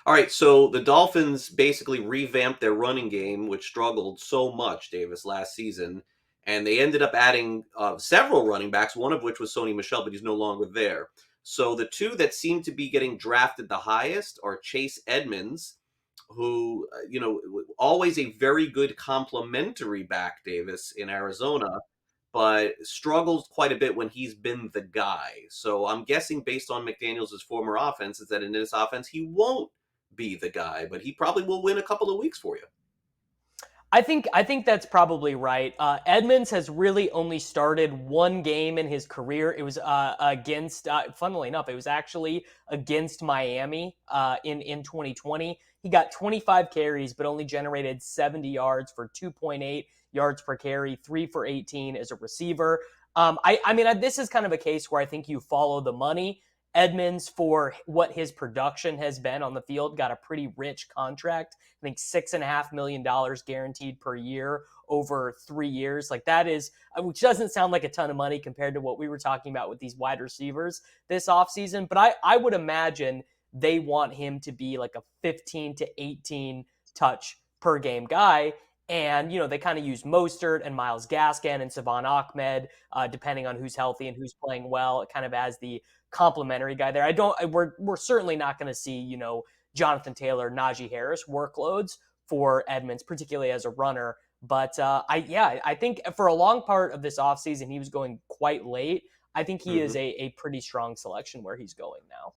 All right, so the Dolphins basically revamped their running game, which struggled so much, Davis, last season, and they ended up adding several running backs, one of which was Sony Michel, but he's no longer there. So the two that seem to be getting drafted the highest are Chase Edmonds, who, always a very good complementary back, Davis, in Arizona, but struggles quite a bit when he's been the guy. So I'm guessing based on McDaniels' former offense is that in this offense he won't be the guy, but he probably will win a couple of weeks for you. I think that's probably right. Edmonds has really only started one game in his career. It was against, funnily enough, it was actually against Miami in 2020. He got 25 carries, but only generated 70 yards for 2.8 yards per carry, 3 for 18 as a receiver. I mean, this is kind of a case where I think you follow the money. Edmonds, for what his production has been on the field, got a pretty rich contract. I think $6.5 million guaranteed per year over 3 years. Like that is, which doesn't sound like a ton of money compared to what we were talking about with these wide receivers this offseason. But I would imagine they want him to be like a 15 to 18 touch per game guy. And, they kind of use Mostert and Miles Gaskin and Savon Ahmed, depending on who's healthy and who's playing well, kind of as the complimentary guy there. We're certainly not going to see, Jonathan Taylor, Najee Harris workloads for Edmonds, particularly as a runner. But I think for a long part of this offseason, he was going quite late. I think he is Mm-hmm. a pretty strong selection where he's going now.